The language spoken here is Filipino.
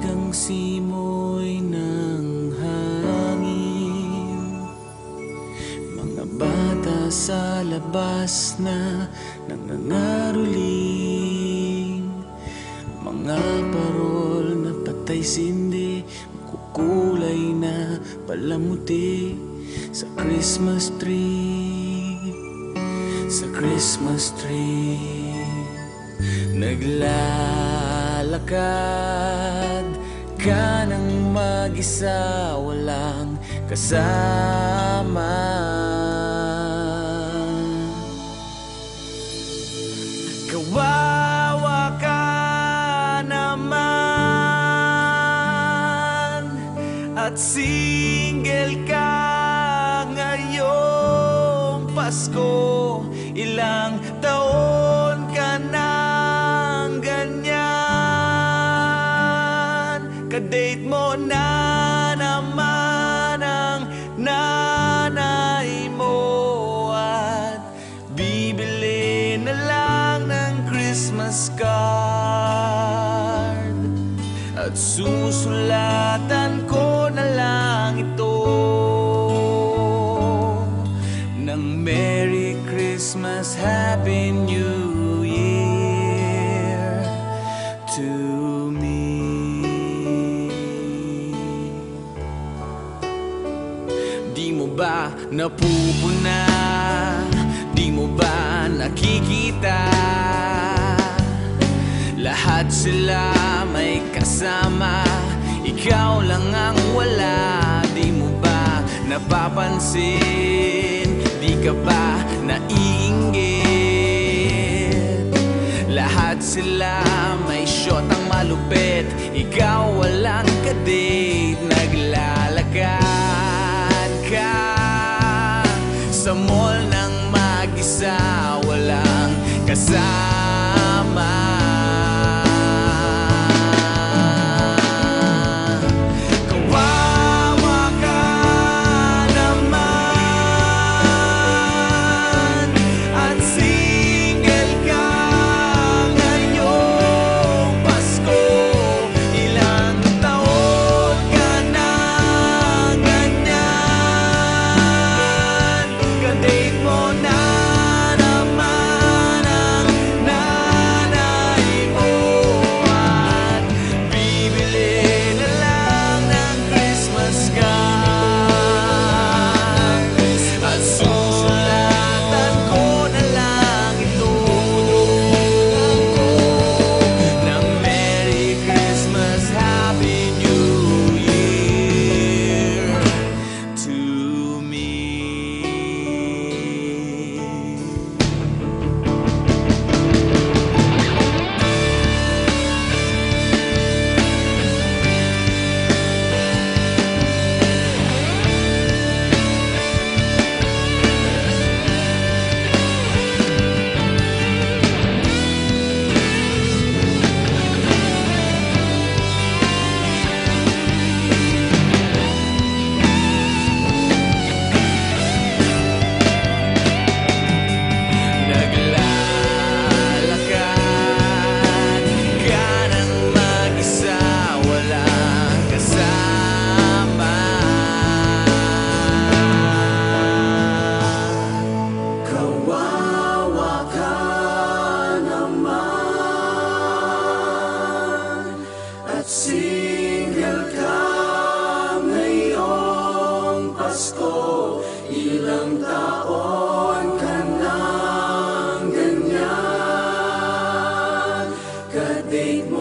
ang simoy ng hangin. Mga bata sa labas na nangangaroling, mga parol na patay sindi, makukulay na palamuti sa Christmas tree, sa Christmas tree. Naglalakad ka ng mag-isa, walang kasama. Kawawa ka naman at single ka ngayong Pasko. Ilang taon ka nang ganyan, kadate mo na naman ang nanay mo at bibili na lang ng Christmas card at susulatan ko na lang ito ng Merry Christmas, Happy New Year to me. Di mo ba napupuna? Di mo ba nakikita? Lahat sila may kasama, ikaw lang ang wala. Di mo ba napapansin? Di ka ba naiinggit? Lahat sila may shot ang malupit, ikaw walang kadate. Naglalakad ka sa mall ng mag-isa, walang kasama. Single ka ngayong Pasko, ilang taon ka nang ganyan, kadate mo